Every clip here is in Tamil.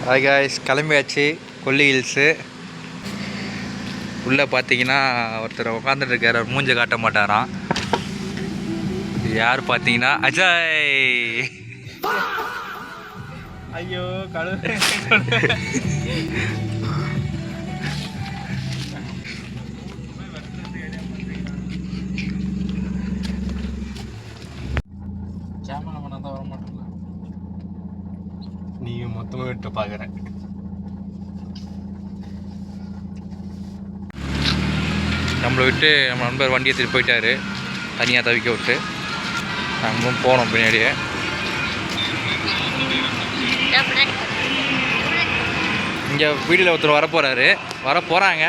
ஹாய் காய்ஸ், கிளம்பியாச்சு கொல்லி ஹில்ஸு. உள்ளே பார்த்தீங்கன்னா ஒருத்தர் உட்காந்துட்டு இருக்கார். அவர் மூஞ்ச காட்ட மாட்டாராம். யார் பார்த்தீங்கன்னா அஜய். ஐயோ கடவுளே. கேமரா பண்ணா தான் வர மாட்டேங்க. நீயும் மொத்தமாக விட்டு பார்க்குறேன். நம்மளை விட்டு நம்ம நண்பர் வண்டி எடுத்துகிட்டு போயிட்டாரு, தனியாக தவிக்க விட்டு. நம்மளும் போனோம் பின்னாடியே. இங்கே வீடியோவில் ஒருத்தர் வரப்போகிறாரு, வரப்போகிறாங்க.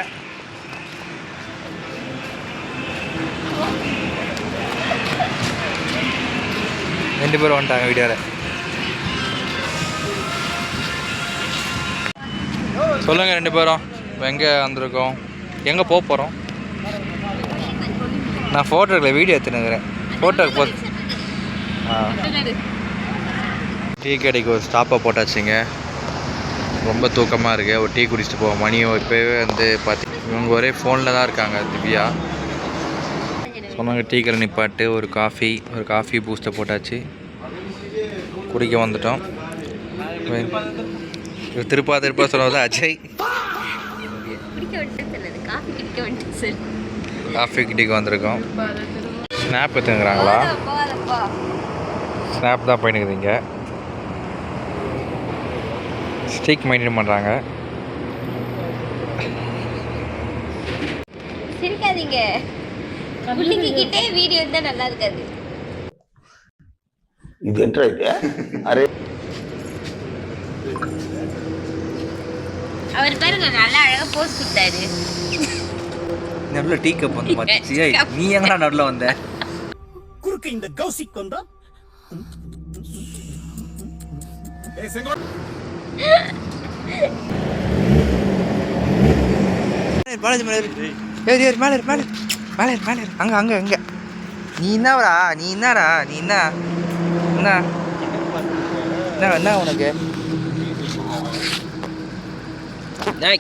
ரெண்டு பேரும் வந்துட்டாங்க வீடியோவில். சொல்லுங்கள் ரெண்டு பேரும், எங்கே வந்திருக்கோம், எங்கே போக போகிறோம்? நான் ஃபோட்டோ எடுக்கல, வீடியோ எடுத்துனுக்கிறேன். ஃபோட்டோக்கு டீ கடைக்கு ஒரு ஸ்டாப்பை போட்டாச்சுங்க. ரொம்ப தூக்கமாக இருக்குது. ஒரு டீ குடிச்சிட்டு போவோம். மணியும் இப்போவே வந்து இவங்க ஒரே ஃபோனில் தான் இருக்காங்க. திவ்யா சொன்னாங்க டீ கடை நிப்பாட்டு ஒரு காஃபி பூஸ்ட்டை போட்டாச்சு, குடிக்க வந்துட்டோம். திருப்பா சொன்னது அஜய். காஃபி கிட்டிக்கு வந்திருக்கோம். ஸ்னாப் எடுத்துங்கிறாங்களா? ஸ்னாப் தான் பண்ணிக்குதுங்க. ஸ்டிக் மெயின்டைன் பண்ணுறாங்க. சிரிக்காதீங்க, புள்ளிக்கிட்டே வீடியோ தான் நல்லா இருக்காது. இது என்ன இது? அரே அவர் பாருங்க நல்லா அழகா போஸ் கொடுத்தாரு. நடுவில் டீ கப் வந்து மாத்திச்சு. நீ எங்கடா நடுவில் வந்த? குறுக்கு இந்த கௌசிக் வந்தா அங்க நீ என்னடா என்ன உனக்கு? சரி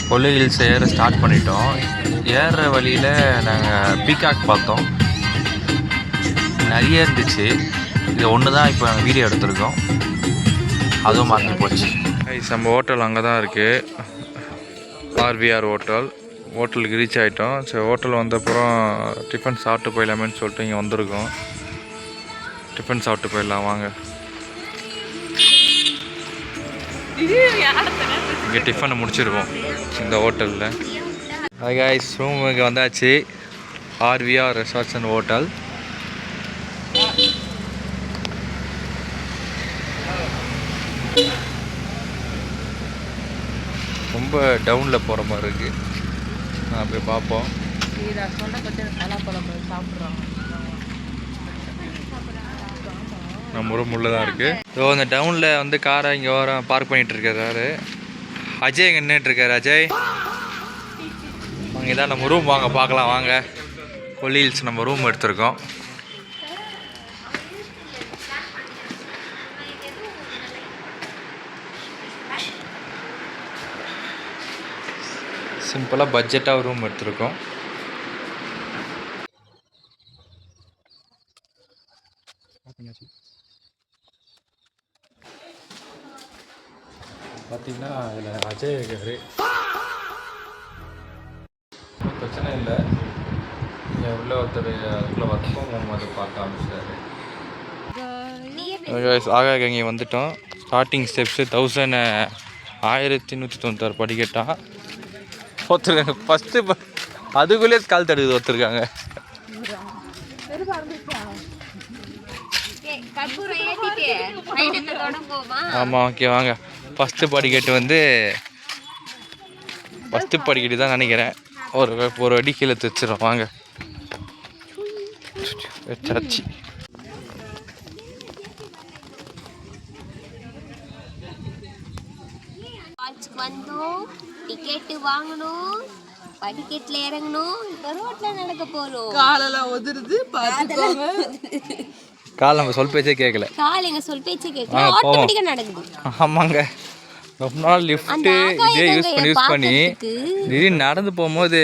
கொல்லி ஹில்ஸ் ஏற ஸ்டார்ட் பண்ணிட்டோம். ஏறுற வழியில் நாங்கள் பீகாக் பார்த்தோம், நிறைய இருந்துச்சு. இது ஒன்று தான் இப்போ நாங்கள் வீடியோ எடுத்திருக்கோம், அதுவும் மறந்து போச்சு. நம்ம ஹோட்டல் அங்கே தான் இருக்குது, ஆர்விஆர் ஹோட்டலுக்கு ரீச் ஆகிட்டோம். சரி, ஹோட்டல் வந்தப்புறம் டிஃபன் சாப்பிட்டு போயிடலாமேன்னு சொல்லிட்டு இங்கே வந்திருக்கோம். டிஃபன் சாப்பிட்டு போயிடலாம் வாங்க. இங்கே டிஃபனை முடிச்சிருக்கோம் இந்த ஹோட்டலில். காய்ஸ், ரூமுக்கு வந்தாச்சு. RVR resorts and hotel. ரொம்ப டவுனில் போகிற மாதிரி இருக்குது. நான் போய் பார்ப்போம். நம்ம ரூம் உள்ளே தான் இருக்குது. ஸோ அந்த டவுனில் வந்து காரை இங்கே வர பார்க் பண்ணிகிட்டு இருக்காரு அஜய். இங்கே நின்றுட்டுருக்காரு அஜய். அங்கே தான் நம்ம ரூம், வாங்க பார்க்கலாம் வாங்க. கொல்லி ஹில்ஸ் நம்ம ரூம் எடுத்திருக்கோம். சிம்பிளாக பட்ஜெட்டாக ரூம் எடுத்திருக்கோம். பார்த்தீங்கன்னா இதில் அஜய் இருக்காரு. பிரச்சனை இல்லை. இங்கே உள்ள ஒருத்தர் அதுக்குள்ளே ஒர்க் அதை பார்க்க ஆரம்பிச்சிட்டாரு. ஆகாக இங்கே வந்துட்டோம். Starting steps 1196 படிக்கட்டான். ஒருத்தருக்காங்க ஃபஸ்ட்டு அதுக்குள்ளேயே கால் தடுக்குது ஒருத்தருக்காங்க. ஆமாம், ஓகே வாங்க. ஃபஸ்ட்டு படிக்கட்டு வந்து ஃபஸ்ட்டு படிக்கட்டு தான் நினைக்கிறேன். ஒரு அடி கீழே தைச்சிடும் வாங்க. வச்சாச்சு. ஃபால்ஸ்க்கு வந்தோம், டிக்கெட்டு வாங்கணும், படிக்கட்டில் இறங்கணும், இப்போ ரோட்டில் நடக்க போகிறோம். காலெல்லாம் உதிருது பார்த்துக்கோங்க. கால் நம்ம சொல் பேச்சே கேட்கல. கால் எங்கள் சொல் பேச்சே கேட்கல, ஆட்டோமேட்டிக்காக நடக்குது. ஆமாங்க, ரொம்ப நாள் லிஃப்ட்டு இதே யூஸ் பண்ணி திடீர்னு நடந்து போகும்போது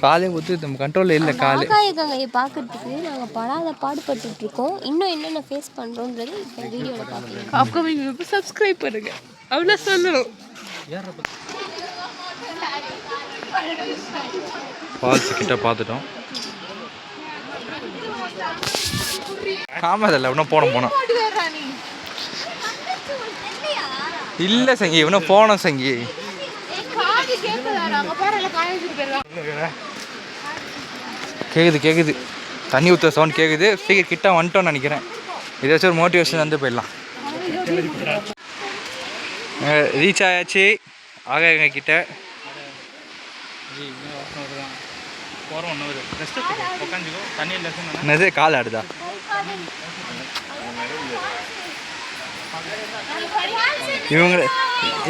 காலே ஊற்று நம்ம கண்ட்ரோலில் இல்லை. கால் ஆகாயகங்கையை பார்க்கறதுக்கு நாங்கள் படாத பாடுபட்டு இருக்கோம். இன்னும் என்னென்ன ஃபேஸ் பண்ணுறோன்றது இப்போ வீடியோவில் பார்க்கலாம். அப்கமிங் சப்ஸ்கிரைப் பண்ணுங்க, அவ்வளோ சொல்லணும். ஃபால்ஸ் கிட்ட பார்த்துட்டோம். ஆமாம் இல்லை இன்னும் போனோம் இல்லை சங்கி, இன்னும் போனோம் சங்கி. கேட்குது தண்ணி ஊற்ற சவுண்ட் கேட்குது. சீக்கிரம் கிட்ட வந்துட்டோன்னு நினைக்கிறேன். ஏதாச்சும் ஒரு மோட்டிவேஷன் வந்து போயிடலாம். ரீச் ஆயாச்சு ஆகாயங்க கிட்ட. என்னது கால் ஆடுதா?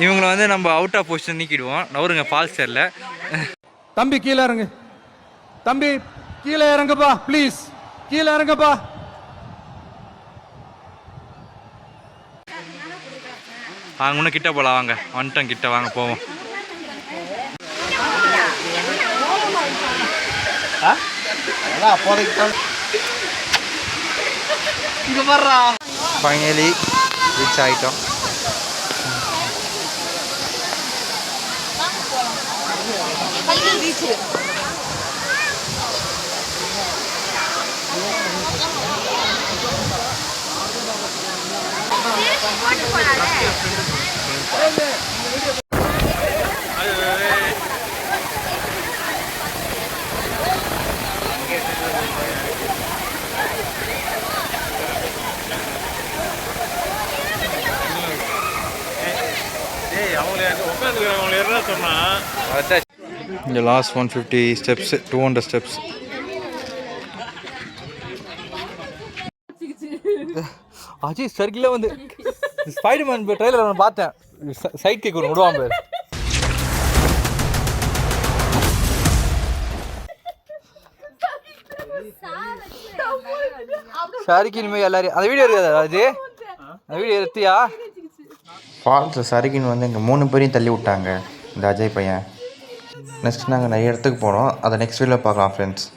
இவங்களை வந்து நம்ம அவுட் ஆஃப் பொசிஷன் நீக்கிடுவோம். நவருங்க ஃபால்ஸ் சரியில்ல. தம்பி கீழே இறங்கு, தம்பி கீழே இறங்குப்பா, ப்ளீஸ் கீழே இறங்குப்பா. வாங்க இன்னும் கிட்ட போகலாம். வாங்க வந்துட்டோம் கிட்ட, வாங்க போவோம். ஃபைனலி ரீச் ஆகிட்டோம். இங்கே லாஸ்ட் 150 ஸ்டெப்ஸ், 200 ஸ்டெப்ஸ். அஜய் சர்க்கிளில் வந்து ஸ்பைடர்மேன் ட்ரெயிலர் நான் பார்த்தேன். சைட் கேக் ஒன்று விடுவான் பேர். சரிக்கு இனிமேல் எல்லாரையும் அந்த வீடியோ இருக்காது அது, அந்த வீடியோ எடுத்தியா? ஃபால்ஸில் சருகின்னு வந்து எங்கள் 3 பேரையும் தள்ளி விட்டாங்க இந்த அஜய் பையன். நெக்ஸ்ட் நாங்கள் நிறைய இடத்துக்கு போனோம். அதை நெக்ஸ்ட் வீடியோவில் பார்க்கலாம் ஃப்ரெண்ட்ஸ்.